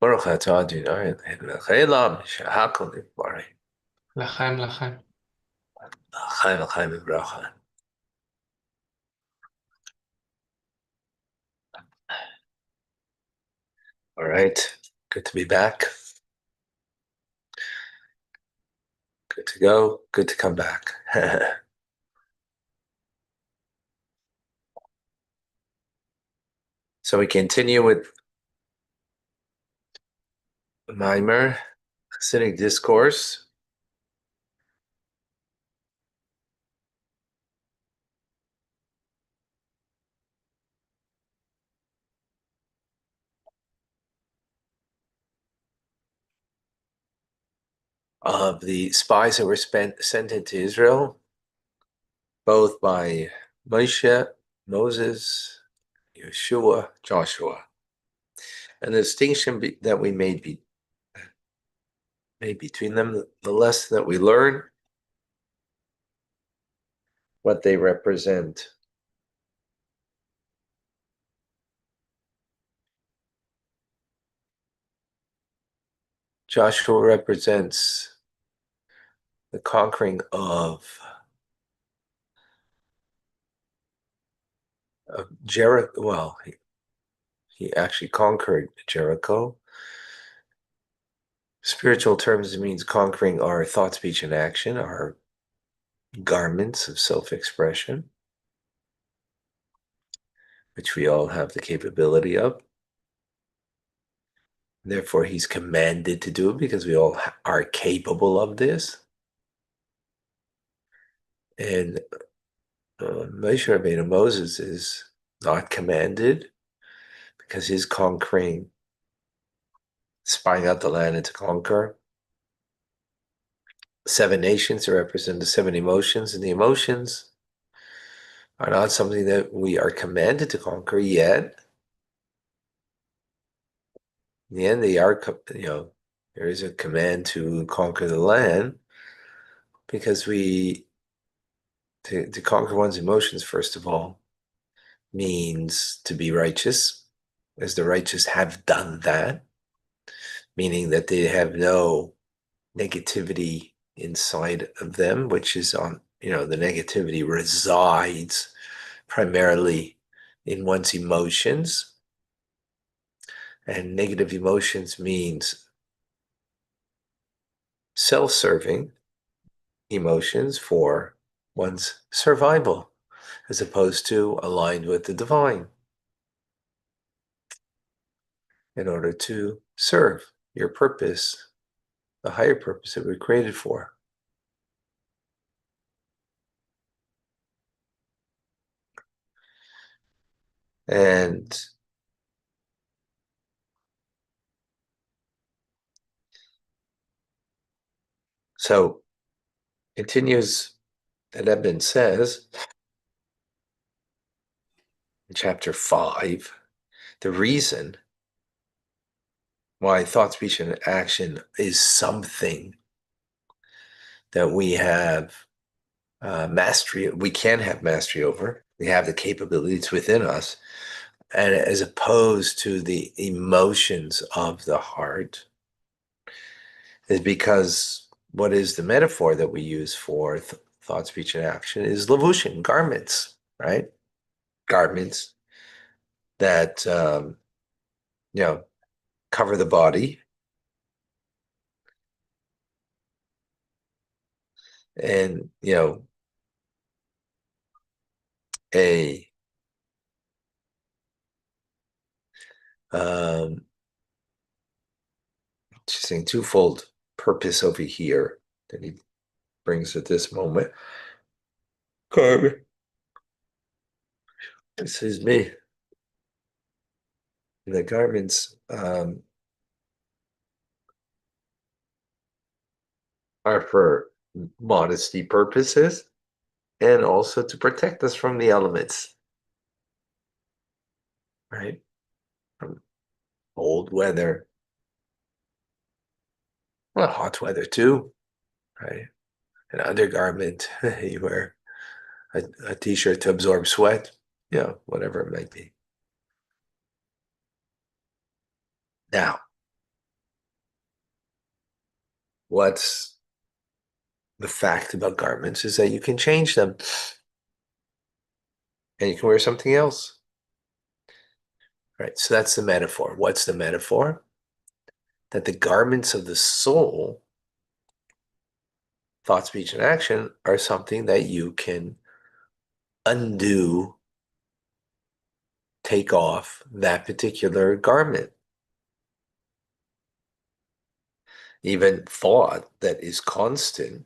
ברוך אתה אדוני מלך העולם שהכל נברא לחיים לחיים. חיים וחיים וברכה. All right, good to be back. Good to go. Good to come back. So we continue with the Maimer Hasidic discourse. Of the spies that were sent into Israel, both by Moshe, Moses, Yeshua, Joshua, and the distinction that we made between them, the less that we learn, what they represent. Joshua represents the conquering of Jericho. Well, he actually conquered Jericho. Spiritual terms, it means conquering our thought, speech, and action, our garments of self-expression, which we all have the capability of. Therefore, he's commanded to do it because we all are capable of this. And Moshe Rabbeinu Moses is not commanded because he's conquering, spying out the land and to conquer. 7 nations to represent the 7 emotions, and the emotions are not something that we are commanded to conquer yet. In the end, they are, there is a command to conquer the land because to conquer one's emotions, first of all, means to be righteous, as the righteous have done that, meaning that they have no negativity inside of them, which is the negativity resides primarily in one's emotions. And negative emotions means self-serving emotions for one's survival, as opposed to aligned with the divine in order to serve your purpose, the higher purpose that we're created for. And so continues, that Eben says in chapter 5, the reason why thought, speech, and action is something that we have mastery, we can have mastery over. We have the capabilities within us, and as opposed to the emotions of the heart, is because what is the metaphor that we use for thought, speech, and action is levushim, garments, right? Garments that cover the body, and a um, saying twofold purpose over here that he brings at this moment. Garment. This is me. The garments are for modesty purposes and also to protect us from the elements, right? From cold weather, well, hot weather too, right? An undergarment, you wear a t-shirt to absorb sweat, whatever it might be. Now, what's the fact about garments is that you can change them and you can wear something else. Right. So that's the metaphor. What's the metaphor? That the garments of the soul, thought, speech, and action, are something that you can undo, take off that particular garment. Even thought that is constant,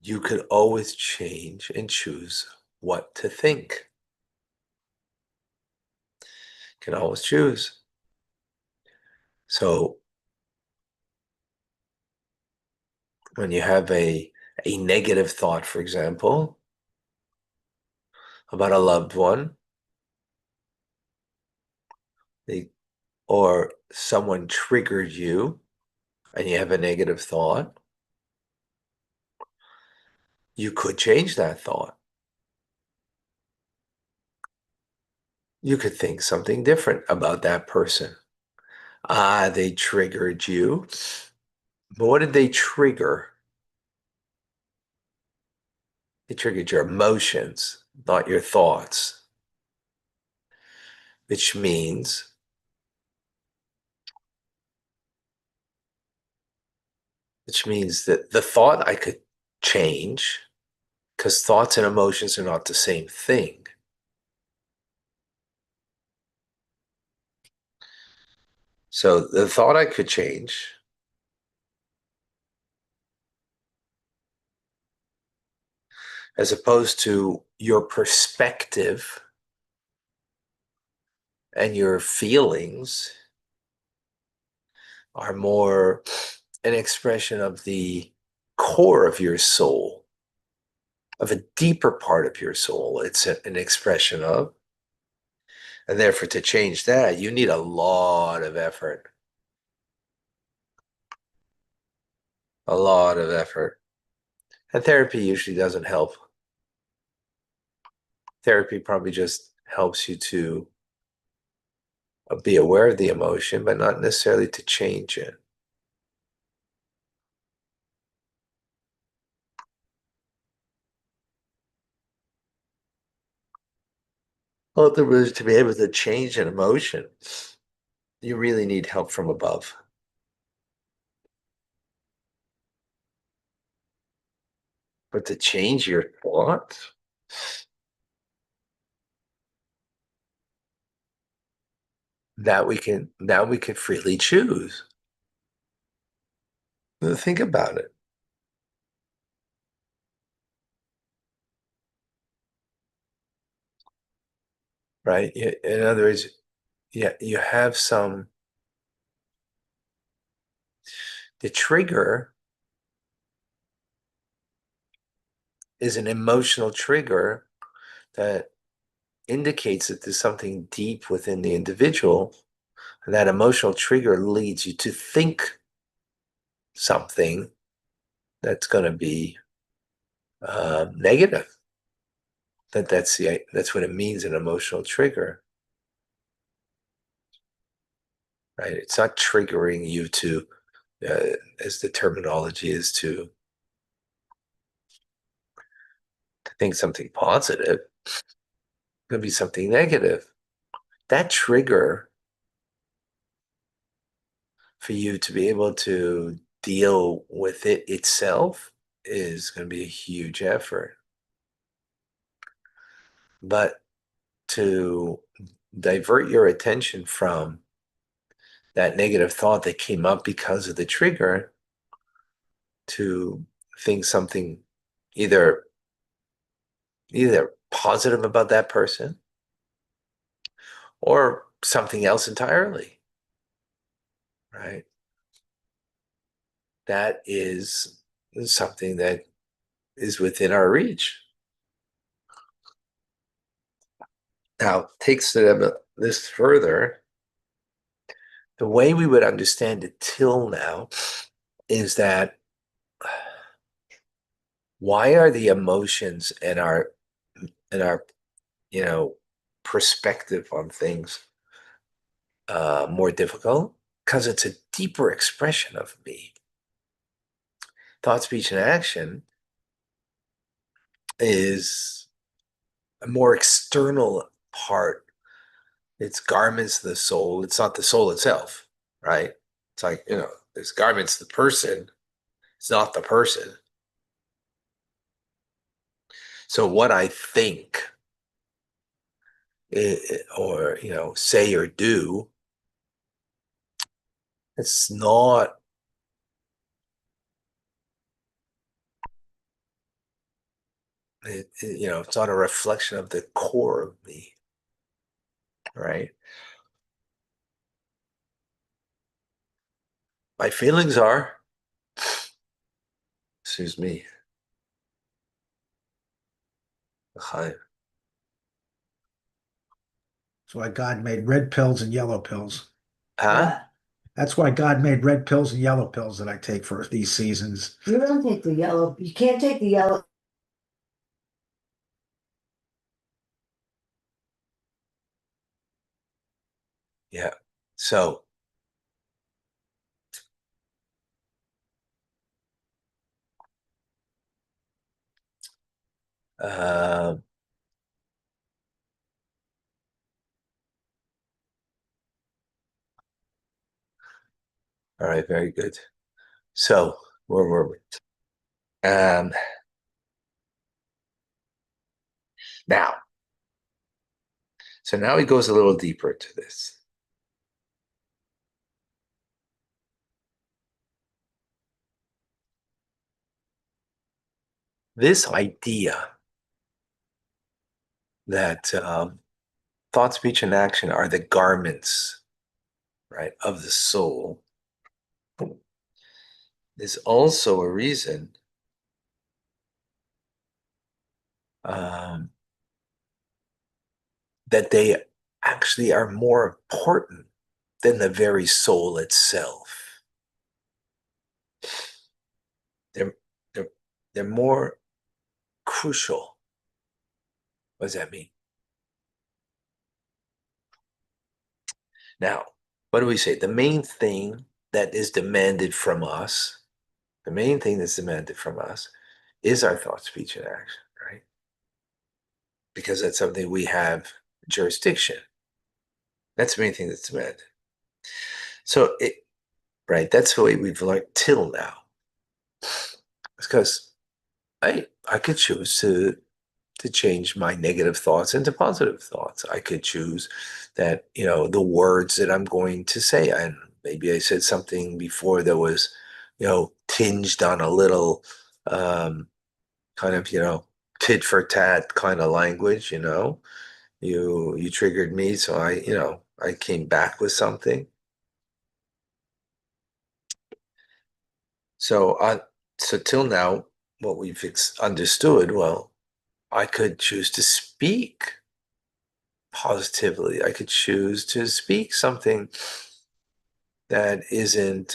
you could always change and choose what to think. Can always choose. So when you have a negative thought, for example, about a loved one, they, or someone triggered you and you have a negative thought, you could change that thought. You could think something different about that person. Ah, they triggered you. But what did they trigger? They triggered your emotions, not your thoughts, which means that the thought I could change because thoughts and emotions are not the same thing. So the thought I could change, as opposed to your perspective and your feelings, are more an expression of the core of your soul, of a deeper part of your soul. It's an expression of, and therefore to change that, you need a lot of effort. A lot of effort. And therapy usually doesn't help. Therapy probably just helps you to be aware of the emotion, but not necessarily to change it. Ultimately, to be able to change an emotion, you really need help from above. But to change your thoughts, now we can freely choose. Think about it, right? In other words, yeah, you have some, the trigger is an emotional trigger that indicates that there's something deep within the individual. And that emotional trigger leads you to think something that's going to be negative. That's what it means, an emotional trigger, right? It's not triggering you to, as the terminology is, to think something positive. It's going to be something negative. That trigger for you to be able to deal with it itself is going to be a huge effort. But to divert your attention from that negative thought that came up because of the trigger to think something either positive about that person or something else entirely, right? That is something that is within our reach. Now, takes this further. The way we would understand it till now is that why are the emotions and our perspective on things more difficult? Because it's a deeper expression of me. thought, speech, and action is a more external part. It's garments the soul. It's not the soul itself, right? It's like, this garments the person. It's not the person. So what I think or, say or do, it's not, it's not a reflection of the core of me, right? My feelings are, excuse me, huh? That's why God made red pills and yellow pills. That's why God made red pills and yellow pills that I take for these seasons. You don't take the yellow. You can't take the yellow. Yeah. So, uh, all right, very good. So, where were we? Now, so now he goes a little deeper to this. This idea that thought, speech, and action are the garments, right, of the soul is also a reason um, that they actually are more important than the very soul itself. They're they're they're more crucial. What does that mean? Now, what do we say? The main thing that is demanded from us, the main thing that's demanded from us is our thought, speech, and action, right? Because that's something we have jurisdiction. That's the main thing that's demanded. So right, that's the way we've learned till now. Because I could choose to change my negative thoughts into positive thoughts. I could choose that, the words that I'm going to say, and maybe I said something before that was, tinged on a little kind of, tit for tat kind of language, you triggered me, so I came back with something. So so till now, what we've understood, well, I could choose to speak positively. I could choose to speak something that isn't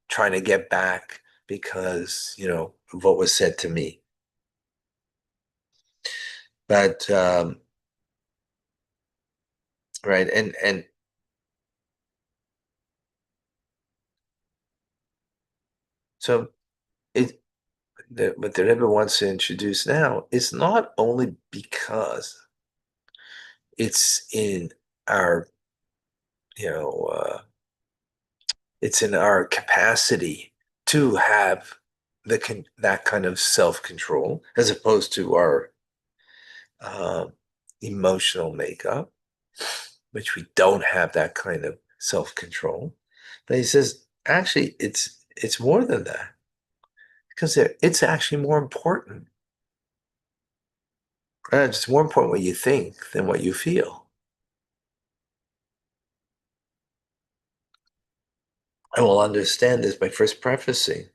trying to get back because, of what was said to me. But right, and so what the Rebbe wants to introduce now is not only because it's in our, you know, it's in our capacity to have that kind of self-control as opposed to our um, emotional makeup, which we don't have that kind of self-control. But he says, actually, it's more than that because it's actually more important. It's more important what you think than what you feel. And we'll understand this by first prefacing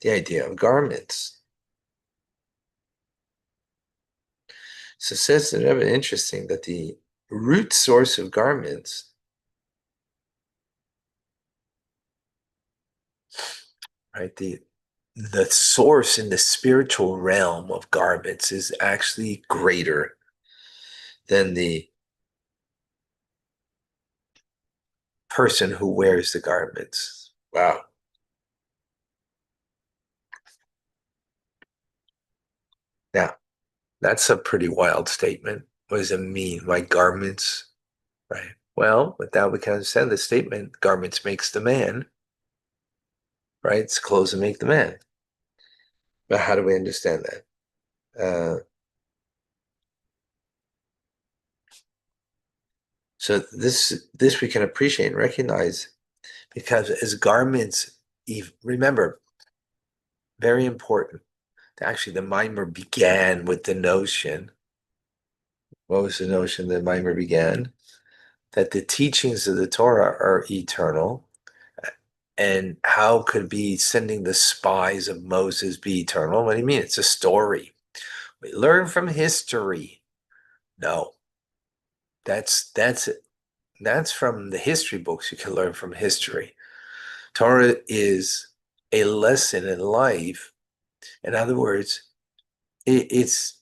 the idea of garments. So it says that Rebbe interesting that the root source of garments, right, the source in the spiritual realm of garments is actually greater than the person who wears the garments. Wow. Now, that's a pretty wild statement. What does it mean? My garments, right? Well, with that, we can understand the statement, garments makes the man, right? It's clothes that make the man. But how do we understand that? So this we can appreciate and recognize because as garments, remember, very important. Actually, the mimer began with the notion. What was the notion that mimer began? That the teachings of the Torah are eternal. And how could be sending the spies of Moses be eternal? What do you mean? It's a story. We learn from history. No, that's from the history books. You can learn from history. Torah is a lesson in life. In other words, it is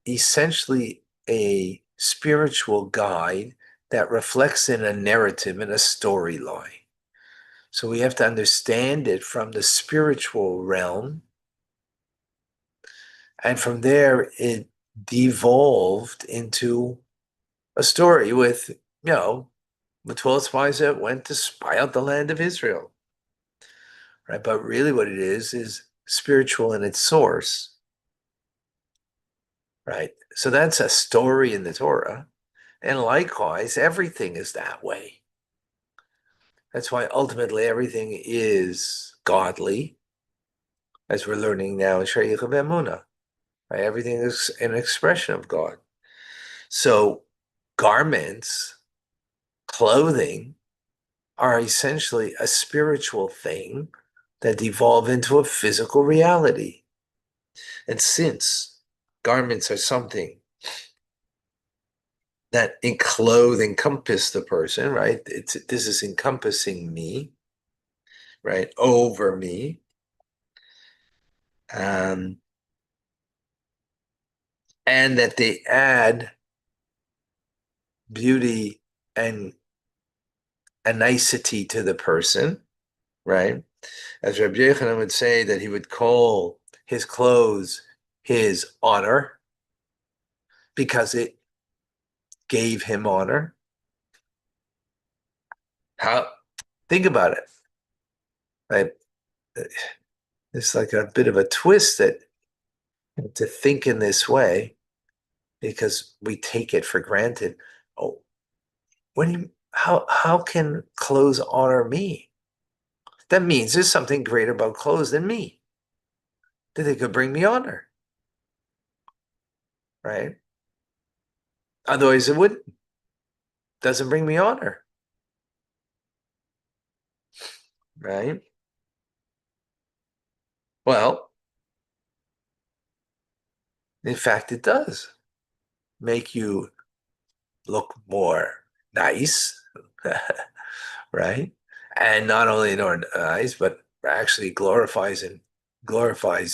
essentially a spiritual guide that reflects in a narrative and a storyline. So we have to understand it from the spiritual realm. And from there, it devolved into a story with, the 12 spies that went to spy out the land of Israel. Right? But really what it is spiritual in its source. Right? So that's a story in the Torah. And likewise, everything is that way. That's why ultimately everything is godly, as we're learning now in Shayich Emunah. Right? Everything is an expression of God. So garments, clothing, are essentially a spiritual thing that devolve into a physical reality. And since garments are something that encompass the person, right? This is encompassing me, right? Over me. And that they add beauty and a nicety to the person, right? As Rabbi Yochanan would say that he would call his clothes his honor because it gave him honor. Think about it. Right? It's like a bit of a twist that to think in this way because we take it for granted. Oh, how can clothes honor me? That means there's something greater about clothes than me. That they could bring me honor. Right? Otherwise it wouldn't. Doesn't bring me honor. Right? Well, in fact, it does make you look more nice, right? And not only nice, but actually glorifies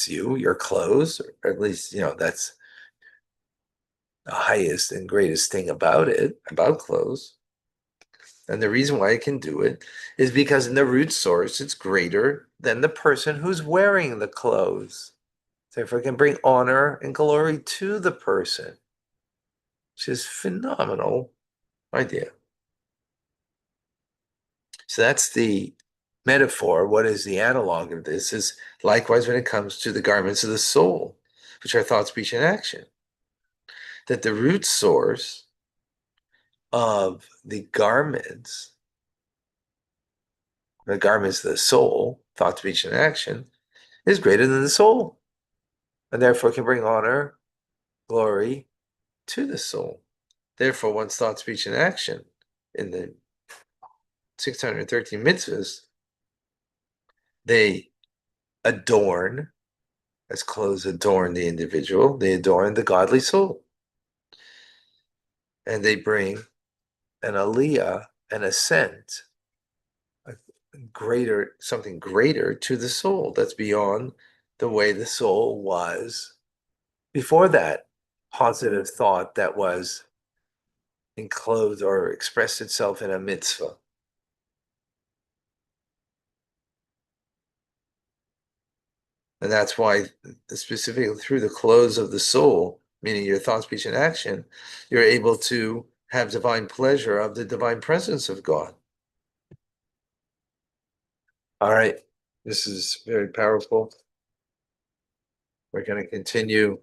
you, your clothes, or at least, that's the highest and greatest thing about clothes. And the reason why it can do it is because in the root source, it's greater than the person who's wearing the clothes. Therefore, it can bring honor and glory to the person, which is phenomenal idea. So that's the metaphor. What is the analog of this? Is likewise when it comes to the garments of the soul, which are thought, speech, and action. That the root source of the garments of the soul, thought, speech, and action, is greater than the soul. And therefore can bring honor, glory to the soul. Therefore, one's thought, speech, and action in the 613 mitzvahs, they adorn, as clothes adorn the individual, they adorn the godly soul. And they bring an aliyah, an ascent, something greater to the soul that's beyond the way the soul was before that positive thought that was enclosed or expressed itself in a mitzvah. And that's why specifically through the close of the soul, meaning your thought, speech, and action, you're able to have divine pleasure of the divine presence of God. All right. This is very powerful. We're going to continue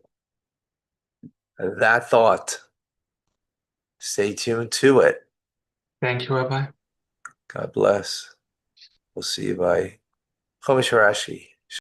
that thought. Stay tuned to it. Thank you, Rabbi. God bless. We'll see you by Chomesh Rashi.